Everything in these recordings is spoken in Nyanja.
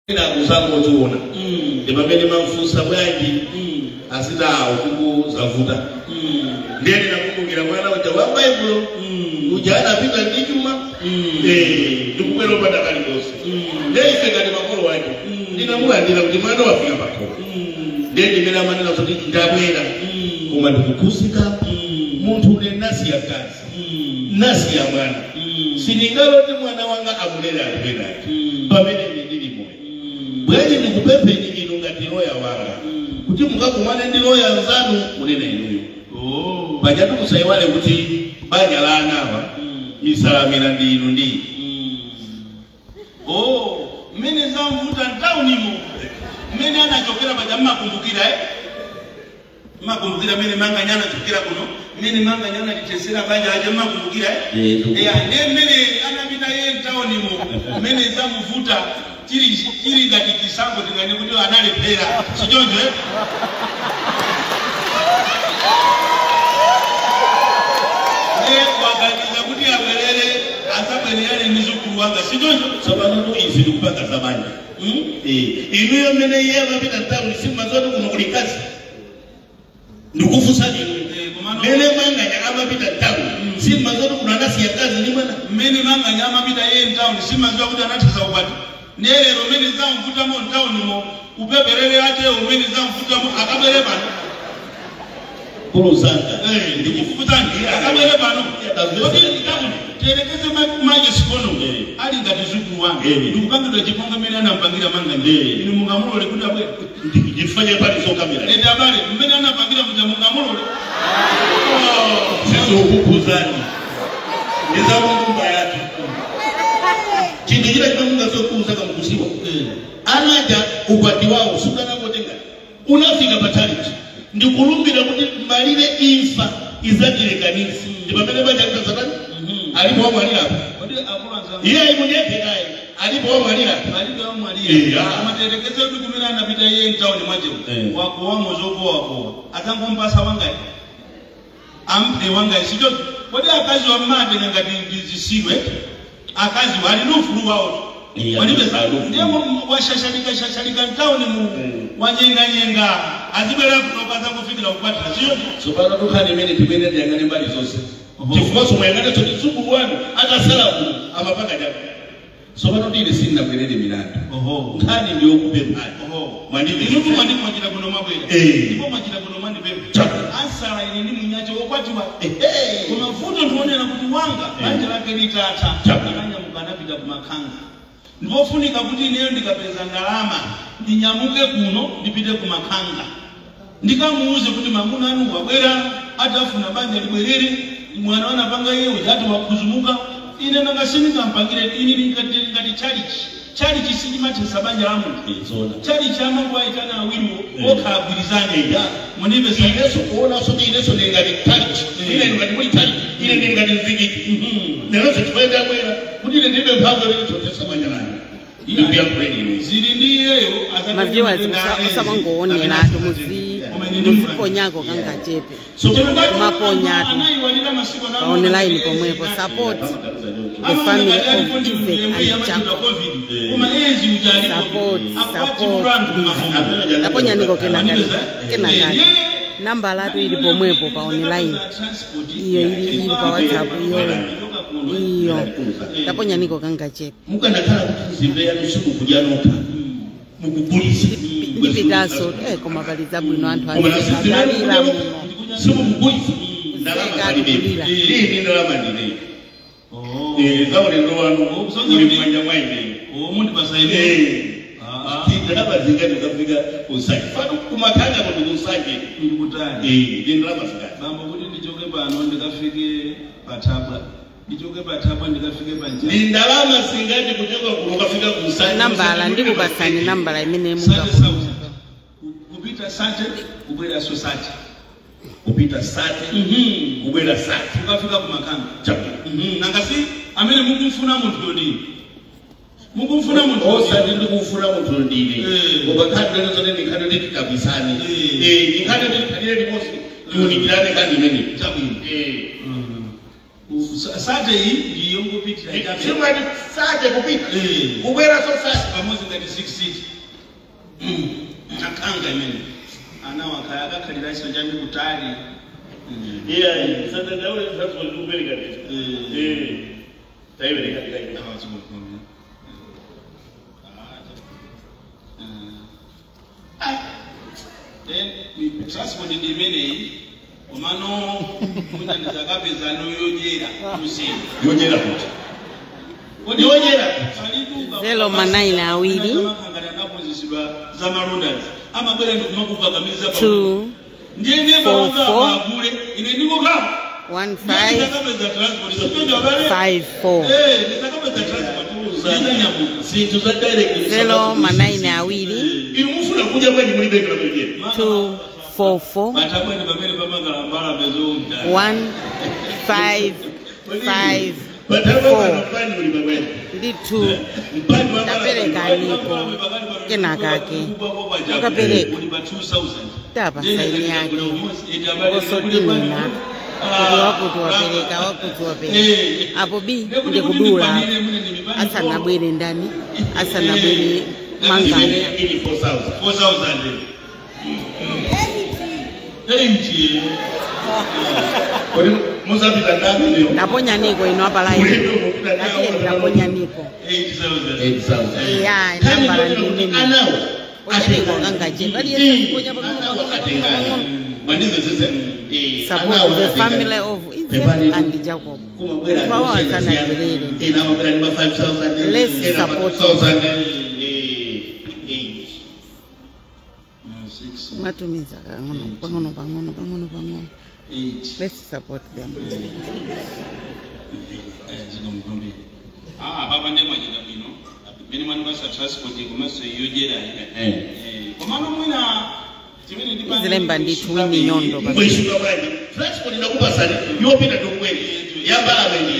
ina kuzango tuona ndipamene mafusa bwanji asita ukuku zavuta ndiye ndinakumbukira mwana uja wa Bible uja anapita ndi chuma ndikubwera upata kali konse ndiye ife kali makolo wake ndinamulandira kuti mwana wafika pakolo ndiye ndimene amanena kuti ndabwera koma ndikukusika munthu une nasi ya kazi nasi ya mwana sindingaloti mwana wanga amulera alipendaki pamene ndili moyo bweji ndikupempeni inu ngati loya wanga kuti mukakumane ndi loya nzanu kunena inuyo pajatu kusaiwale kuti banja la anawa misalamira ndi inu ndi mmene zamvuta ntaunimo mmene anachokera paja mmakumbukira mmakumbukira mmene manganya anachokera kuno mmene manganya anatitesera banja aje mmakumbukira ndiye mmene anapita ye ntaunimo mmene zamvuta chiri ngati chisango tingani kuti analephera sichonje waganiza kuti abwerere asabwerere mizukulu wanga sichonje sabanu izi ndikupanga zabanja inuyo mmene iye amapita ntauni simazoti kuno kuli kazi ndikufusa mmene manganya amapita ntauni simazoti kuno anasiya kazi ni mwana mmene manganya amapita ye ntauni simaziwa kuti anathaza ukwati nelero mmene zamvutamo ntaunimo upeperere ate umene zamvutamo akabwere pano kuluzanga ndikufutani akabwere pano terekeze maje sikono ali ngati zukulu wange ndikupangidwa chiponga mmene anampangira manga inu mungamulole kuti abwere ndifanye pali zokamera ende abale mmene anapangira muja mungamulole sizokukuzani ndizamumba yake chinthu chila chimamunga zokuuza kamukusiwa anaja ukwati wawo sukanangotenga unafika pataliti ndikulumbira kuti malire imfa izajirekanisi ndipamene bajaka satani alipo wamwalira iye aimunyephekaye alipo wamwalira amaterekeze kuti kumene anapita iye mtauni mwajewo wakowa zokowakowa atangompasa wangayi ampe wangayi sicho kodi akazi wammatenga ngati zisidwe akazi wali nufulu wawo ndiye washashalika ntauni mu wanyenganyenga azibera kunokaza kufikira kukwatira siyo sopano tukhani imene timene ndiyangane mbali zonse chifukwa somuyangane choti mzukulu wanu akasalaku amapanga jabu sopano ndine sinnabwerere milandu nkhani ndiyokupemphani inutu mwandimwachita kuno mabwera ndipo mwachita kuno mwandipempha ansala ine ndi munyache wokwatiwa koma vuto ndionera kuti wanga banja lake litatha ananyamuka anapita kumakhanga ndipofunika kuti ineyo ndikapeza ndalama ndinyamuke kuno ndipite kumakhanga ndikamuuze kuti mamuna anu wabwera atafuna banja libwerere mwana wanapanga iye ujati wakuzumuka ine nangasindikampangire ini ngati chalichi sichimathesa banja la munthu chalichi amakuwaitana awiriwo okhaagwirizane munipesa ineso kuona soti ineso ndingati chalichi ine ngati muli chalichi ine ndingati mzikiti neroso chikwenda abwera kuti ine ndibe mphamvu lilitotesa banja langa zili ndi iyeyo maviewers usabangoonelatu muziponyako kangachepe kumaponyatu online pomwepo support the family of Isaac and Jacob support naponyaniko kenakali namba latu ili pomwepo pa online iyo ili pa WhatsApp iyo taponyaniko kangachepe mukanakhala kuti zimbeya nusuku kujanoka mukugulisa ndipitaso koma pali zabwino anthu azikalira muno sikukugulisa ndalama lini ndalama ndine zaulendo wanu uli mmanja mwaine mundipasa ine ndalama zingati ukafika usanje fatu kumakhanga kuti usanje ndikutani ndalama zingati bambo kuti ndichoke pano ndikafike patabwa ndichoke patabwa ndikafike panja ni ndalama zingati kuchoka ukafika kusanje nambala ndikupasani nambala imene kupita sate kubwera society kupita sate kubwera sate ukafika kumakhanga nangasi amene mukumfuna munthu yodini mukumfuna munthu osati ndikufuna munthu ndine ngoba khadi lero zone ndikhadi ndikabisani ndikhadi ndikhalire limosi tiunikirane khadi imene sate iyi yongo pitira itabe chimwe saje kupita kubwera so fast pamozi ngati 6 seat akanga imene ana wakaya akakhalira iso chami kutali sasa dawe sasa ndubeleka taibereka tikaika then transport ndimene omano munyandiza kapeza no yojera musini yojera kuti yojera 0 awiri makangana napozisibwa za marondas amabwera ndikumakupagamiza pa 2 ndiye ne banga bagule ine ndiko kama 1 ndikapeza transport sipenda bale 5 4 ndikapeza transport ndinyanyabu sinto za direct 0 awiri imufuna kuja kwenye mulibeka kwenye 2 4 4 batabwene pamene pamangala mbala bezo nda 1 5 5 batabwene pamene mulibeka ndi 2 tapereka niko kenakake ukapereka tapa saini yake osotinina kuti wakuti wapereka apo bi ndi kudula asanabwere ndani asanabwere mangana 4,000 Mozambique ndani leo. Ndaponya niko ino hapa live. Lakini ndaponya niko. 8,000. Yeah, namba ndini. Anao. Ashiko kanga je. Bali yeye kuponya Mandizo sasa support the family of Israel and Jacob. Kwa sana birere. Ina mabera ni 5,000. Let's support 1,000. Matumiza pangono. Let's support them. Baba ndema jina bino. Mimi mani basa transport kumaso yojera. Komano mwina timene ndi Izile mbandithu wini nyondo baba. Mwishuka bwana. Transport inakupa sali. Yopita tokweli. Yambala wendi.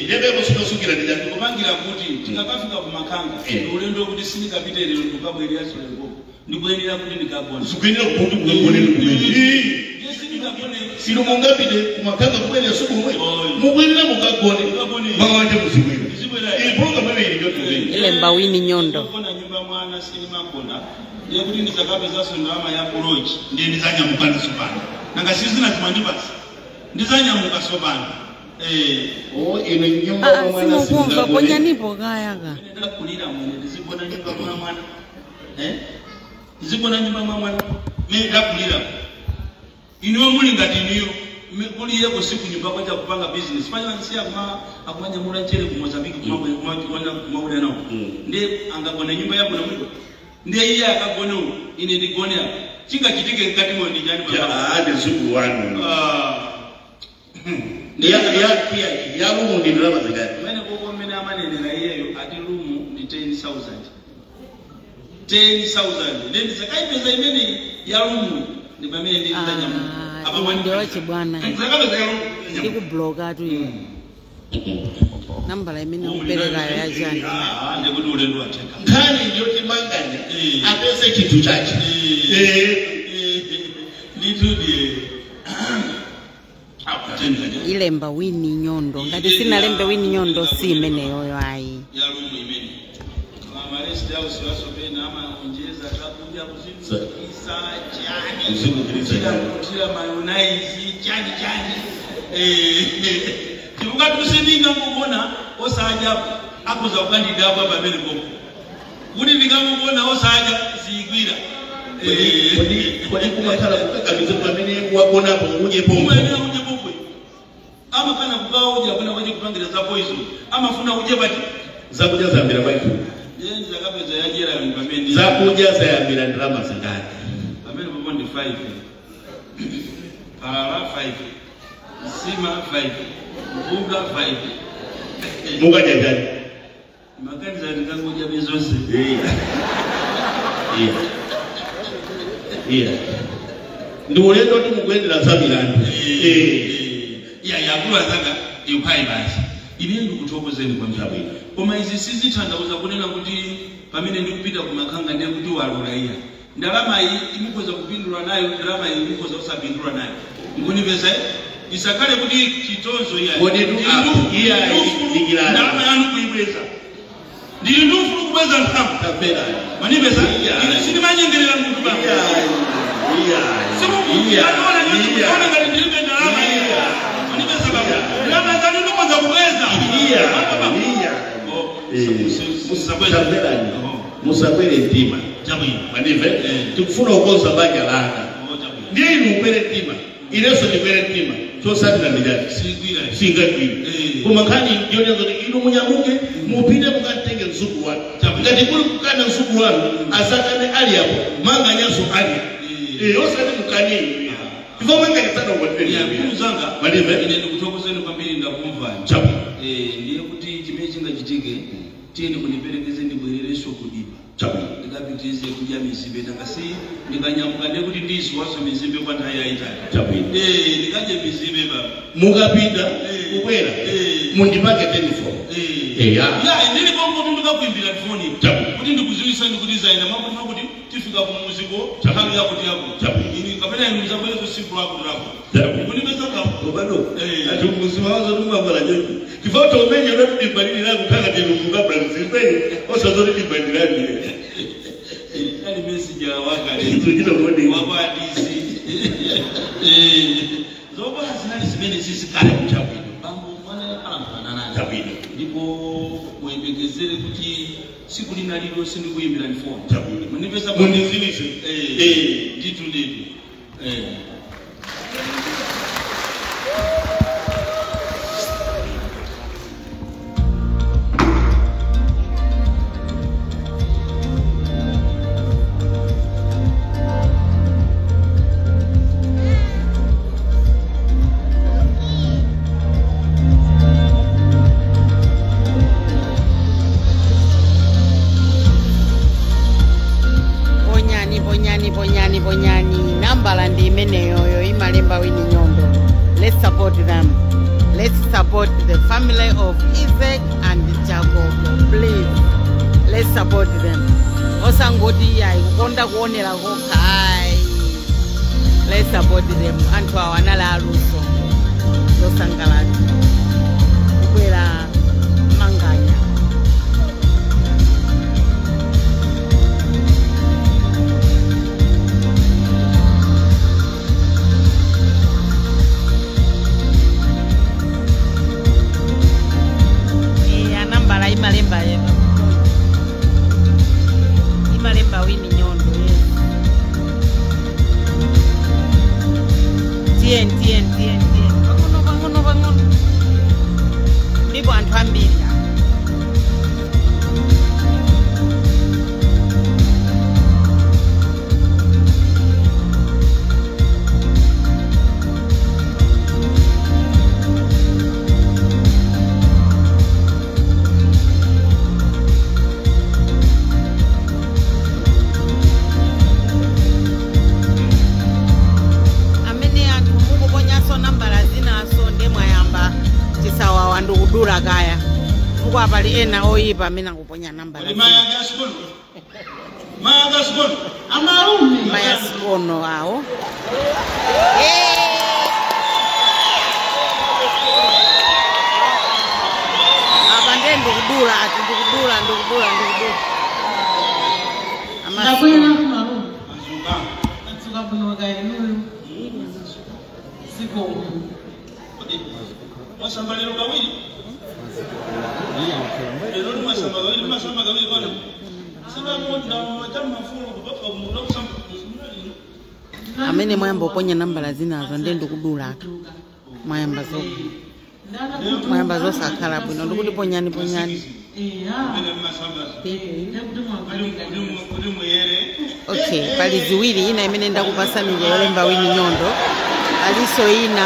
Ndebe musukira ndija kupangira kuti tikakafika kumakanga ulendo kuti sinikapite lero ndikabwerera solengo ndikuyenera kuti ndikagona sukuyenera kuti kugonera kumene sino mungapite kumakanga kumene sukumwe mukwenera mukagone mawanje muzibwera program imene ndiyo ile mbawini nyondo kona nyumba mwana sini makona ndiye kuti ndizakapeza sondama ya kuroji ndiye ndizanyamuka ndisopana nanga sizina timandipasa ndizanyamuka sopana ine nyumba mwana sino ponya nipo kaya ka nenda kulira mwene ndizibona nyumba mwana ndizibona nyumba mwana mimi ndakulira ino muli ngati niyo kuliye ko siku nyumba kwacha kupanga business fanya nsia kuma akumanya mura chere ku Mozambique kumabona nawo ndi angagona nyumba yako na mwiko ndi iye akagona ine ndigone apa chingachitike ngati mo ndijani baba ade siku wanu ya rumu ndi ndalama zingati mene koko mene amanene la iyeyo ati rumu ndi 10,000 ndi zakaipeza imene ya rumu ndi pamene ndi ndanyamuka apa mwandi wachi bwana ndi ku bloga tu yo nambala imene upereka ya jani ndi kuti ulendo wateka kani ndio timanganya apese kitu chake nditudi ile mba wini nyondo ngati sina lembe wini nyondo si imeneyo ayi ya rumu imene amaresti au siwaso pena ama onjeza takuja kuzikisa chani kutira mayonnaise chani tibuka tusininga ngubona osaja akuza ukandida kwa babeli boko kuti ndingamubona osaja zigwira kwa kumakhala kukakamiza pamene wabona po uje pomwe ama kana kukawa uje akuna waje kupangira za poison ama funa uje bati zakuja zambira bati yenzi zakapeza yajera pamene zakuja zayambira drama zingati pamene popo ndi 5 para 5 sima 5 mbuga 5 muga jajani makanza ndikangoja bezose ndi ulendo ndi mugwendera zabirani yakulu azanga yukai basi ine ndikuthokozeni kwa mzabwino koma izi sizithandauza kunena kuti pamene ndikupita kumakanga ndiye kuti walula iya ndalama iyi imukoza kupindula nayo ndalama iyi imukoza kusapindula nayo ngunipeza isakale kuti chitonzo ya kodi tu iya digilana ndalama yanu kuibweza ndili ndufulu kubweza nthamu tapera manipeza sindi manyengerera muntu baba simukuona ngati ndilibe ndalama manipeza baba ndalama zanu ndikoza kubweza musakwere mtima manive tikufuna ukonza banja langa ndiye inu upere mtima ineso nipere mtima chosatira ndijati singagwire koma nkhani ndiyonyazo inu munyamuke mupite mukatenge msuku wanu ngati kuli kukana msuku wanu asakane ali apo manga nyaso ali osati mukani kifo manga kisana ukwatiri zanga manive ine ndikutokozeni kwambiri ndakumvani ndiye kuti chimene chingachitike tiyeni kuniperekeze ndibwerereso kudipa ndikapitize kudya mizibe ndakasi ndikanyamuka ndekuti ndizwaso mizibe kwa nthawi yayitali ndikadye mizibe baba mukapita kubwera mundipake telefoni ndilipo kuti ndikakuimbira telefoni kuti ndikuziwisani kuti zaina makuti kuti tifika kumuziko nthawi yakuti yako ini kapena inu muzabwerezo siku lako lako kunipeza kapo bado ati muzima wazo tumabala jojo kifoto umenye ndo ndibadili langu kaka tinukuka brazil osazo ndibadilani ali message ya wakati tujina mwadi wapa DC zoba zinali zimene sisi kale kuchapi bambo mwana alamfanana tabini ndipo muibekezere kuti siku linalilo sindikuyimbira phone tabini munipesa munizilise nditu Bonyani nambala ndi imeneyo imalemba wini nyondo. Let's support them. Let's support the family of Isaac and Jacob. Please, let's support them. Osangoti ya kukonda kuonera kokai. Let's support them. Anthu awanala aluso losangalati kubwera manganya. Imalemba wini nyondo tien bangono ndipo anthu ambiri ndikudula kaya kwa pali ena oyipa amene akuponya namba la maya gaskono amarume maya skono awo abande ndikudula ndakwena kumarume atsuka kuno kaya nuyo siko wasambalero kawiri lero ni masamba kawiri bwana sasa mmoja watamu mafuno kutoka muda kusamba amene mwayamba uponya nambala zinazo ndi ndikudula mwayamba zosakhala bwino ndikuti ponyani okay pali ziwiri ina imene ndakupasani yolemba wini nyondo aliso ina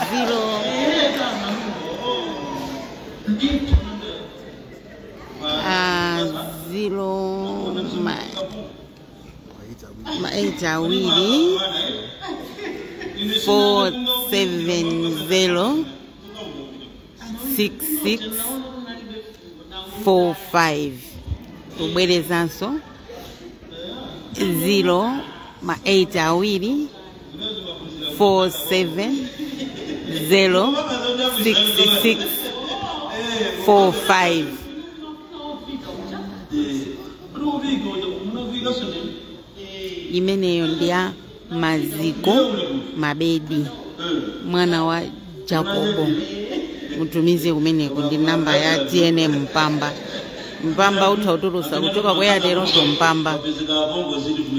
8 470 6645 ubwerezanso 0 8 47 06645. Imeneyo ndia Maziko Mabedi mwana wa Jacobo. Mutumize kumeneko ndi namba ya TNM Mpamba utauturusa kutoka kwa Airtel to Mpamba.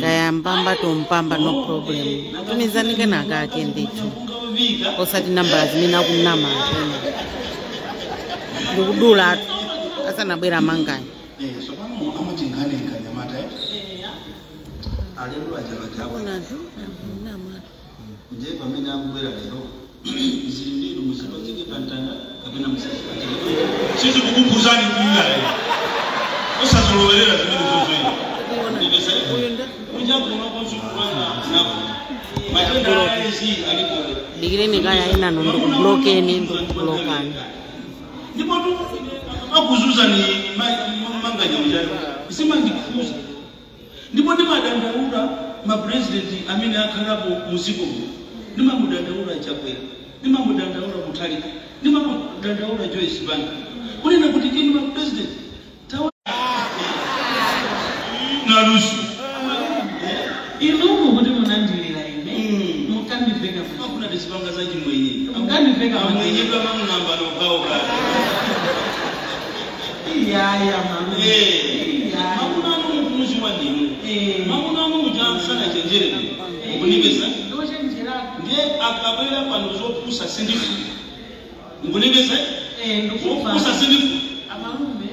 Kaya Mpamba to Mpamba no problem. Tumizanike na kake ndicho. Osati namba zimina kunama tena. Ndukudula asa nabwera mangani. So kama amatingane nkanyamata alelo ajaba chabo Kuna tu nama. nje pamene akubwera lero zilindiro musipatike kantanda kapena musipatike sisi kukupuzani kuya osazolowerera zimene zozoyi ndibesa kunjapo unakonsukulana napo matenda ezi alipo Digireni kaya ina ndukublokeni ndukublokani. ndipo tu akuzuza ni manganya mjani isima ndikuza ndipo ndi madandaula ma president amene akhalapo muziko ndi mamudandaula chakwera ndi mamudandaula Mutharika ndi mamudandaula Joyce Banda kunena kuti inu ma president tawa na rusu Inu kuti munandilira ine mukandiveka hakuna tisipanga za chimwenye mukandiveka mwenye kwa mangamba no kaoka ya mama hakuna mtu muzima ndimu hakuna mtu jansana chenjere kunibeza ndiye akabwera pano zopusa sindifu ngunibeza zopusa sindifu amalume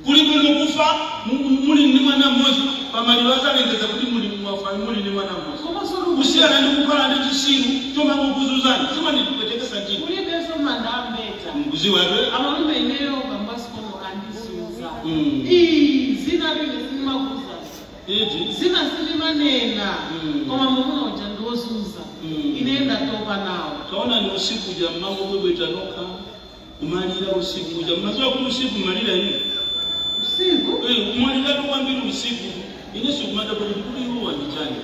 kuli kufa muli ni mwana mmoja pamaliwaza lengeza kuti muli mwafa muli ni mwana mmoja usiyana ndi kukhala ndi chisiru choma kukuzuzana sima ndikupetekesa njini kulibeso mandambeta mbuzi wabe amalume ineyo bambasikono andisuza zina lile sinimakuza zina sinimanena koma mumoja ndozuza inenda topa nawo kaona ni usiku ja mambo kwebweta noka kumalira usiku ja mnazoa kuti usiku malira ini usiku kumalira tukwambiri usiku ine sikumada kuti kuli huwa ndichani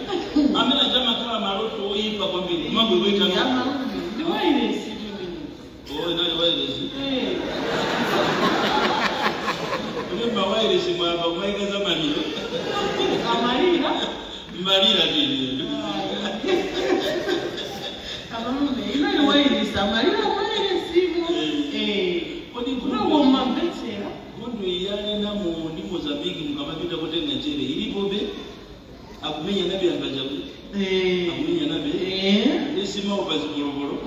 amena jama kala maloto oyipa kwambiri mambo kwebweta noka amalume ndi wailesi mimi nani wailesi Remember wailesi mwaba mwaika za maliro malira vile amalume ino ni wailesi amalira wailesi kodi kuna mambetera Mundu iyale na mu ndi Mozambique mukamapita kutenga chere ilipobe akumenya nabi angajabu akumenya nabi nesima upazi boroboro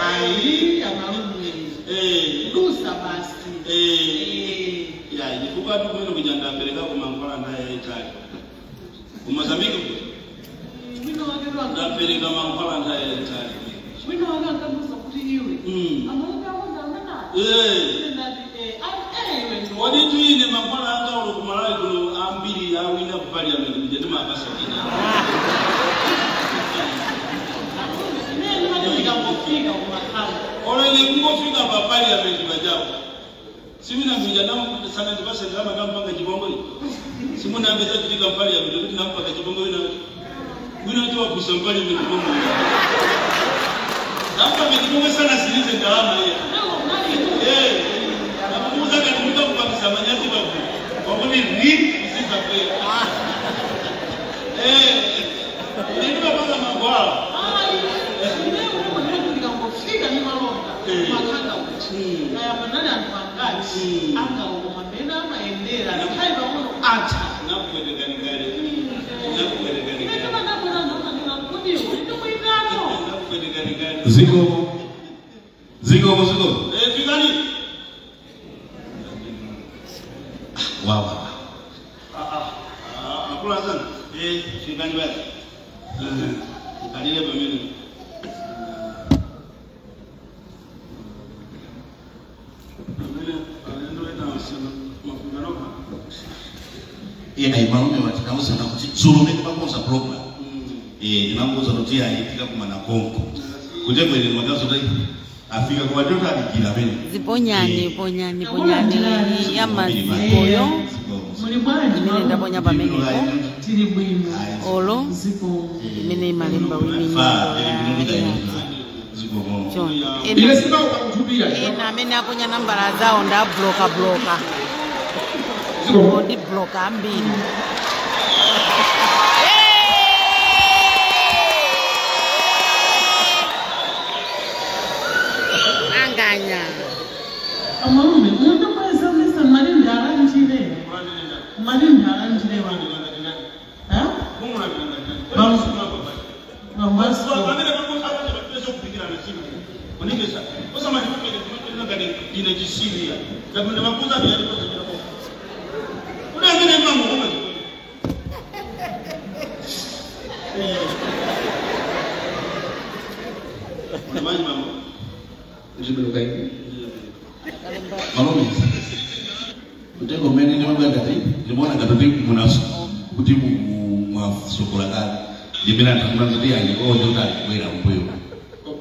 ai amalume dusa basi ya ilikuwa tu kwenda kujanda peleka kwa Mangola naye Italy ku Mozambique wino wakero ndapeleka Mangola naye Italy wino wakabuza kuti iwe amalume akonda ngana wadi tuine Mangola anga ulo kumalai kulo ambiri awina ku parliament kujeni makasakina Ora ile kungofika pa parliament bajao simina mjana sana ndipasa drama kama mpanga jibongo simuna ambeza kutika parliament kuti nampaka jibongo wina tu wakusa parliament jibongo hapa mjibongo sana silize ndalama hiyo namuza katika kupakisa manyati babu kwa nini usisa kwa ndio baba Mangola makanga uchi kaya manani antuangachi anga ukomambena maendera nakaiba muno acha nakuwedekanigale Zigo fikani wow akula sana fikani basi kalile pembeni malume watikauza na kuti zulume timakonza program timakonza kuti ayitika kumana konko kuti mwere makazo dai afika kwa watoto alikila bene Ziponyani ya mazikoyo muli bwanji nenda ponya pamene tili bwino olo zipo imene malemba wini Ile sima ukutubira. Ina mimi nakunya nambara zao nda bloka. Odi bloka mbili. Anganya. Amarume, umuntu kweza misa mali ndala njire. Mali ndala njire wangu. Ha? Mungu anapenda. Bambasu. Wamene kwa sababu tunaweza kupigira na simu. Unigesa. Kwa sababu tunataka gani ina jisilia. Na kuna makuza vya hapo hapo. Kuna ngine mambo kama Unamani mambo. Njibiruka hivi. Malomi. Utego meni ni mambo ngati. Nimeona ngati munaso. Kutibu mwa sokola gani. Ndibina ntambanzia ngo ndoka kwera mbuyo.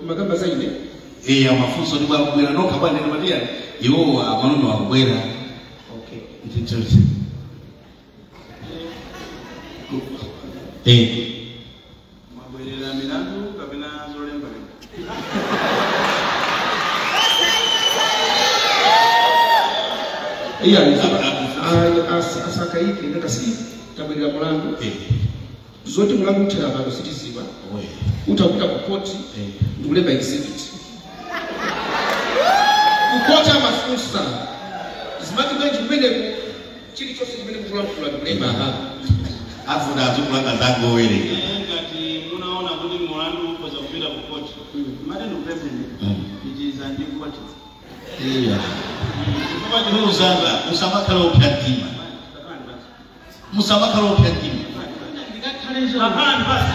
Magamba zaidi. Ya mafunzo ni bwa kwera noka bwana ni madia. Yo malomi wa kwera. Okay. Ntitoti. Mabwelera milandu kabina zolemba. Asaka hiki ndio kasi tabiri ya mulandu. Zote mulandu utera abantu sitiziba. Utakuta ku koti nduleba exhibit. Ukota mafusa. Zimati benji mbele chili chose mbele kula nduleba ha. Afu da tukulanga zango wele. Ngati munaona kuti mulandu uko za kupita ku koti. Made no president. Ijiza ndi koti. Musamakala opyatima. Musamakala opyatima. Hapana basi.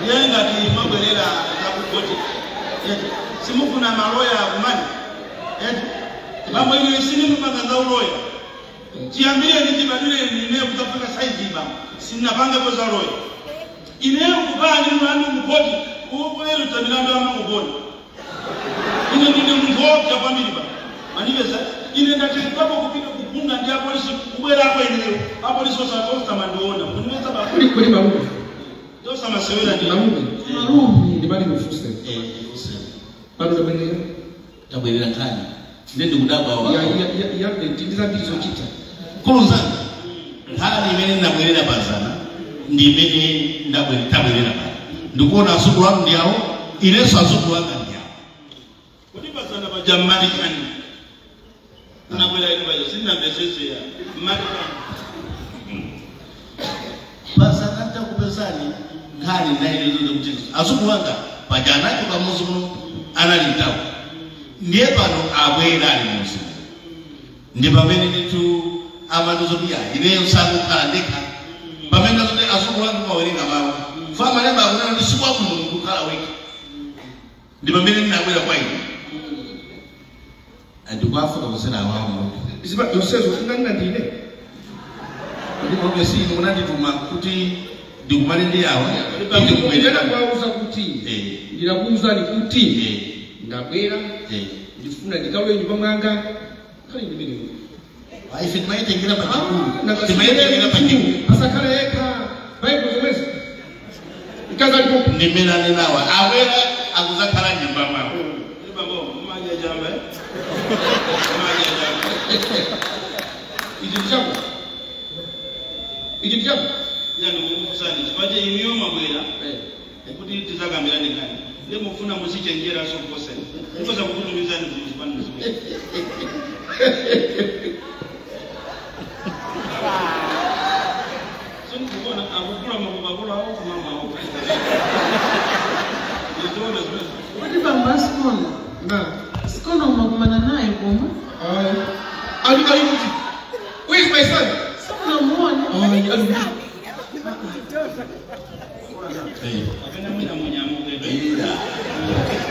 Yenga ki mabwelera za kukoti. Simufuna maloya kumani. Mambo ile isini mpaka za uloya. Kiambie nijibadile nime kutafika size baba. Sina panga kwa za uloya. Ineo kubani mwandu mkoti. Uko ile utabilamba ama mkoti. Ine ndine mkoti ya family ba. Maniveza ine ndakikapo kupita kupunga ndia polisi kubera hapo eneo. Hapo polisi wasatosta mandoona. Kunimeza ba. Kuli mamume. Ndio sama sewela ni. Mamume. Ni bali mfuse. Mfuse. Bado tabelera. Tabelera kani. Ndende kudaba wa. Ya ndiza ndizo kita. Kuluzana. Hala nimene ndabwerera bazana. Ndimene ndabwerera ba. Ndikuona asuku wangu ndiao. Ileso asuku wangu ndiao. Kuti bazana ba jamali kani. Unabwera ile bayo sina mbesese ya. Makani. Bazana ndakupezani. Kali na ile ndio mchezo. Asuku wanga bajana kwa muzimu analitawo. Ndiye pano abwera ali musi. Ndi pamene nitu amanuzo bya ile usangu kalandeka. Pamene zote asuku wangu mawerenga mawu. Fama leba kuna ndisiku wa Mulungu kala wiki. Ndi pamene ninabwera kwa ine. Andikwafuka kusena awamu. Isiba dosezo nganga ndine. Ndipo besi munandituma kuti ndikumane ndi yawo. Ndikubwera kwauza kuti. Ndirakuuza ni kuti. Ndabwera. Ndifuna ndikawe nyumba mwanga. Kali ndimene. Waifi maitengira pachiku. Timaitengira pachiku. Asakala eka. Bible zomezi. Ikaza lipo. Ndimela ninawa. Awera akuzakala nyumba mwawo. Ndi babo mmaja jamba. Mmaja jamba. Ijijabu. Ijijabu. Yani kukusani chipaje imiyo mabwera. Kuti tizagambira ndikani. Ndemufuna musichenjera sokose. Ndikoza kukutumizani kuzipana zimwe. Sini kuona akukula mababula au kumama au. Nditona zimwe. Kuti bambasu kono. Na. Sikono umakumana naye koma. Are you where is my son? Sikono muone. Apena mwina munyamuke.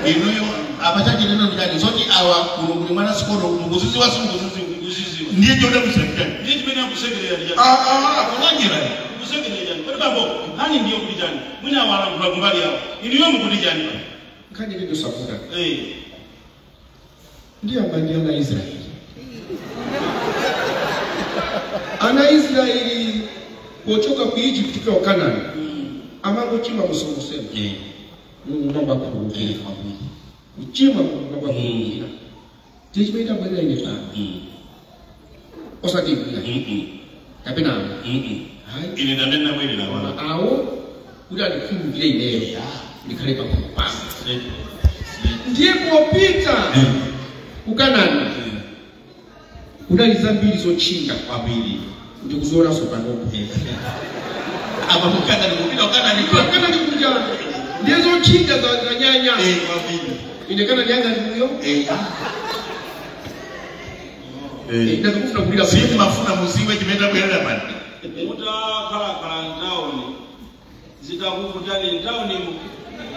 Inuyo abachaji neno ndikani zoti awa kulunguli mwana sikono muguzizi wasu muguzizi Kuzizi. ndiye jode kusekera. Ndiye chimene akusekerera ya. Kunangira. Kusekerera ya. Kuti babo hani ndiyo kutijani. Mwina wala kumbali yao. Iniyo mukutijani. Kanye ndio safuta. Ndiye amani ya Israeli. Ana Israeli pochoka ku Egypt kufika Kanaani amango chima musomosema ngomba kurugira uchima ngomba kurugira tichimeta bwana ine pa osati bila kapena hai ile ndanena mwili la wala awo kuda nikimvile ileo nikale pa pasi ndiye kupita Kanaani udaliza mbili zochinga kwa mbili ndikuzora sopanopo aba mukana nikupita Kanaani kuja ndizo chinga za nyanya kwa mbili inekana nyanga ndiyo ndakufuna kulira simu mafuna muziwe kimenda kwenda pale mutakhala ntawuni zitakuvutani ntawuni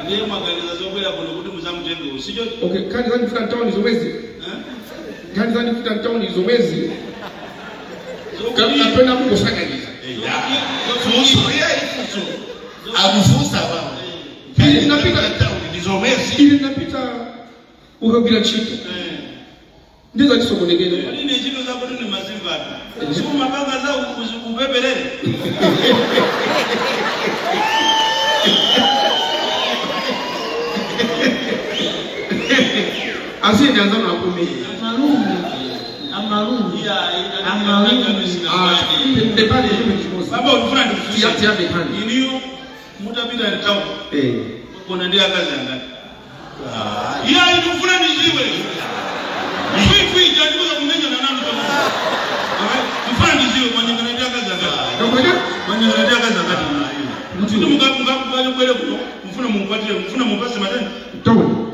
ndiye mwaganiza zokwera kuno kuti muzamutengewo sicho okay kandi zandifuta ntawuni zomwezi kandi zandifuta ntawuni zomwezi kapena mukosaganiza akufusa wao ili napita ntawuni ndizomwezi ili napita ukabila chito ndizo ndisokonekele ine chino zako tuni mazimba siku mapanga za ubebelele asi ndianza na kumi Amarumu. Depende kimosi. Baba ulifuna ndikufuisha. Tia bekani. Iniyo mutapita ni town. Kuna ndia kazi anga. Ya ilifuna niziwe. Fui jadi kwa kumenya na nani kwa. Mfano niziwe mwenye ndia kazi anga. Mwenye ndia kazi anga. Mtu mkapo kwele kuno mfuna mumpatie mfuna mumpase matendo. Town.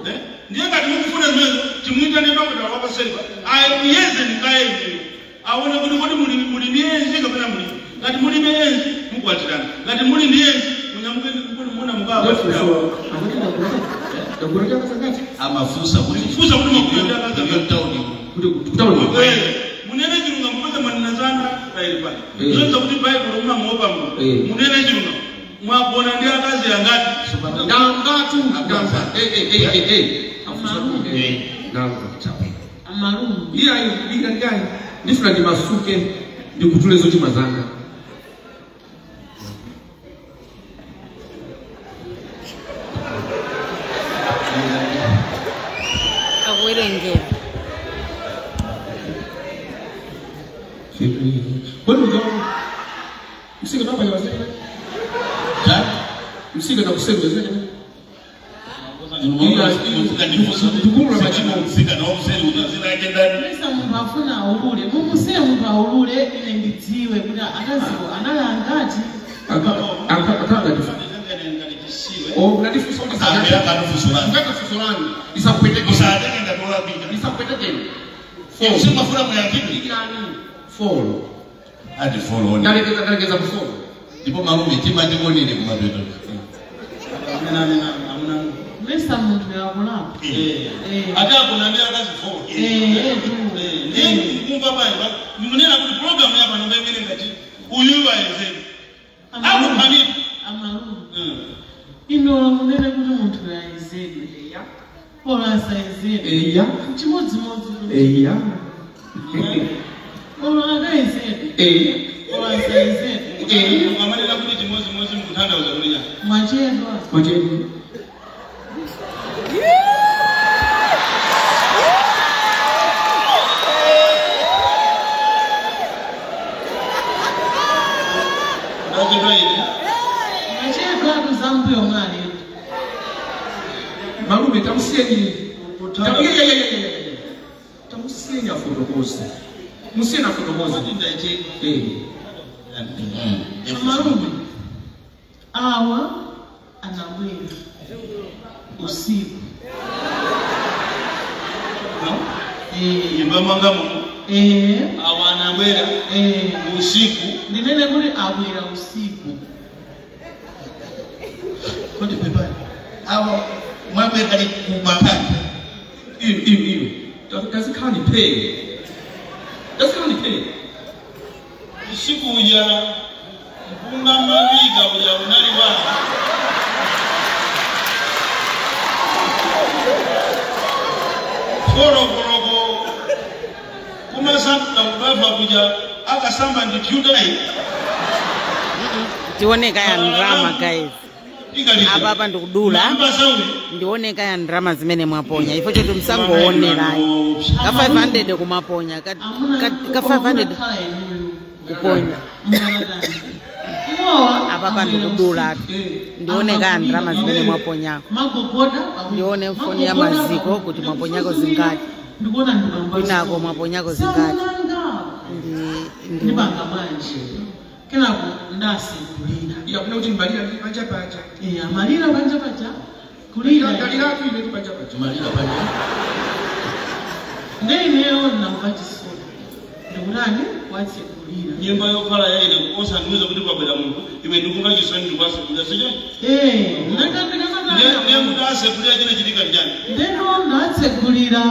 Ndiye kati mfuna zimezo timuita ndio kwa baba selva. Ayeze nikae hivi. Aone kuti muri mienzi kapena muri. Ngati muri mienzi mukwatirana. Ngati muri mienzi munyamuke kuti muna mugaba. Ndakureka kasangati. Amafusa kuti makuenda kaza town. Munene chirunga mupata manina zana kairi pale. Nzoza kuti Bible uma ngopa mu. Munene chirunga mwabona ndi akazi angati. Ndangatu. Amarumu. Iya ibinga ngani ndifuna ndimasuke ndikutule zo chimazanga Awirenge. Kwani ndio msika baba ya wazee msika na kusema wazee Pesa muntu afuna ahulule. Mumuse muntu ahulule ine ndidziwe kuti akaziwo analangati. Akanga oh nadifuso ambira kanufusura ngaka fusurani isapweteke usadeke ndatola bida isapweteke usima funa muyakini ikani follow hadi follow ndalekeza kufollow ndipo marume tima ndikonene kumabeto amuna Pesa muntu yakulapa. ata kunambia kazi fo kumva bai munena kuti program yapa ndimene ngati uyu ayeze akupani Amarumu. Ino munene kuti muntu yaizedwe ya. Ora saizedwe. ya Chimodzimodzi. ya Ora akaizedwe. Ora saizedwe. ngamanena kuti chimodzimodzi mukuthandauza kuti ya Mwachedwa. Mwachedwa. Malume tamusiyeni tamusiyeni afotokoze musiyeni afotokoze Amarume. Awa anabwera usiku. imba mwanga mu awana bwera usiku Ndinene kuti abwera usiku. kuti pepa awo mwabe kali kumapaka iyo tazikani pay usiku uja mpunga mabiga uja unaliwa korokorogo kumasamba ubava kuja akasamba ndityuda tioneka ya ndrama guys. Apa ndikudula ndioneka ya ndrama zimene mwaponya ifo choti msangoonera ka 500 kumaponya ka 500 kuponya apa ndikudula ndioneka ya ndrama zimene mwaponya ndione mfoni ya maziko kuti mwaponyako zingati inako mwaponyako zingati ndi banga manje kenako ndasi kulira yakuna kuti mbalira panja panja amalira panja panja kulira dalira tu ile panja panja malira panja ndeneyo nakupati soda ndikulani watse kulira nyemba yokhala yaine kukosa ndiweza kuti kwabwera munthu ime ndikunga chisoni ndikwase kulira sije ndakandikasatane kulira chine chitika njani ndeno natse kulira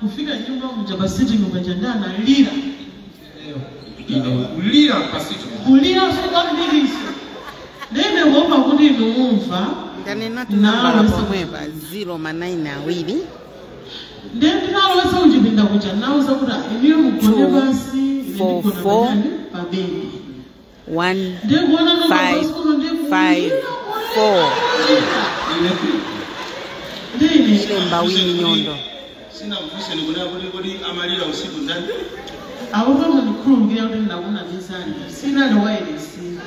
kufika nyumba muja basiti nyumba jandana lira kulira pasito kulira fika ndiriso nene womba kuti ndumva ndanenati nambala pomwepa 092 ndinalowesa uchipinda kucha nauza kuti iniyo mugone basi 44 pabeni 1554 Lemba wini nyondo sina mfuse nikuna kodi amalira usiku ndani awuva mulikhululukira kuti ndakuna ndisani sina lowairesi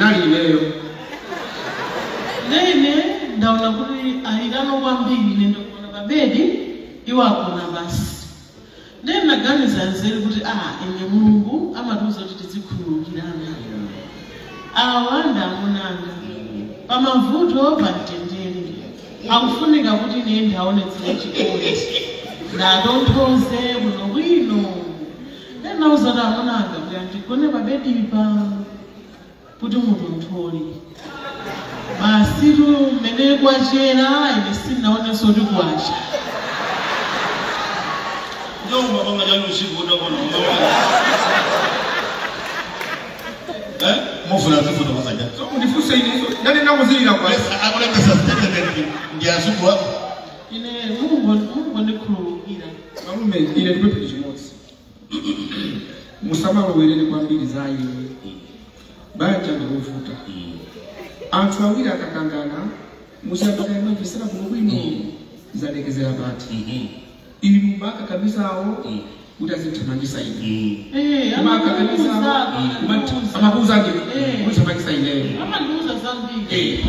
nali leyo nene ndaona kuti ayikano kwambiri nendokona pabedi iwakona basi nene naganiza nzeri kuti ine mulungu amatiuza kuti tizikhululukirana awa ndamunanga pamavuto pamtendere akufunika kuti ine ndaonetsera chikondi ndatonthoze buno bwino nenauza kuti amunanga kuti andigone pabedipa kuti mutonthole basi mmene kwachera ine sinaonenso kuti kwacha njomba panga jani usiku udakona mufuna zifundo kwasaja undifuse inezo nani nakuzilira kwa akuleta sustainability ndiasuku wako ine mungu ndikhululukira malume ine ndipepele chimodzi musamalowerere kwambiri za ine banja ndikuvuta anthu awiri akakangana musiyapatana mabvisira kuno bwino zalekezera pati inu makakamizawo kuti azithamangisa ine amakuuzange kuthamangisa ineyo amandiuza zambiri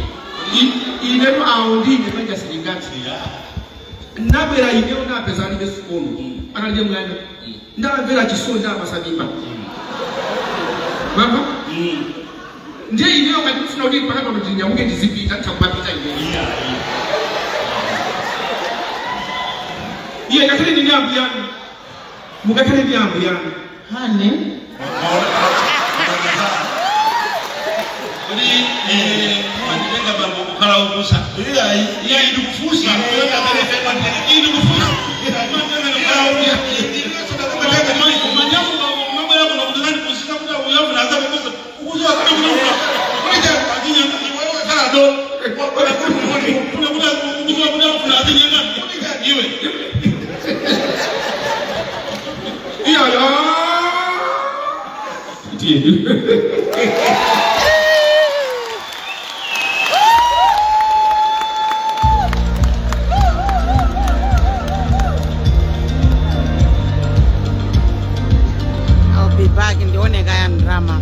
ineto awo ndine manja silingati nabera ineyo napeza alibe sikono analije mwana ndamvera chisoni ndamasabimba mama ndiye ineyo ngati mfuna kuti pakati kuti ndinyamuke ndizipita ndikakupapita ineyo iye ngakhale ndine ambu yanu mukakhale ndi ambu yanu hane kodi manditenga bambo kukhala ukusa iya ndikufusa ndikufusa manyamu mambo yako nakutazani kusika kuti uyavu na azabu kusa ukuzoa kama mnauna kuja akinya wewe kala do kuna ukuzoa kuna kuna akinya ngani iwe iya ya itiye back ndioneka ya ndrama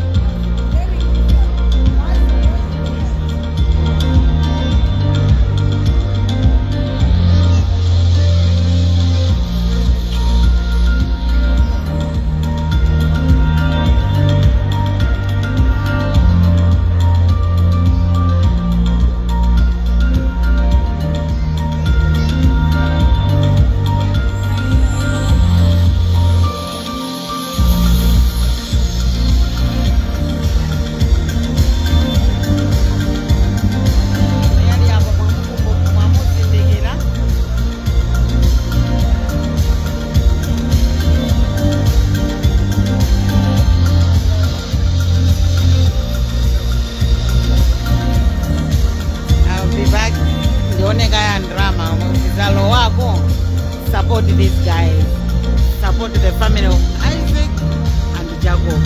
support these guys, support the family of Isaac and Jacob.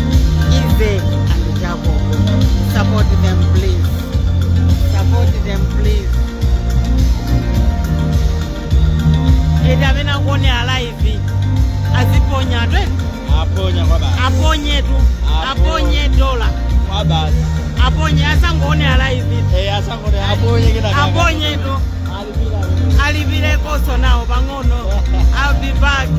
Isaac and Jacob. Jacob. Support them, please. Support them, please. Edavena kone alive. Aziponya twe? Aponya kwa basi. Aponye tu. Aponye dola. Kwa basi. Aponye asangone alive. Asangone aponye kita. Aponye tu. Alibile koso nao bangono. I'll be back.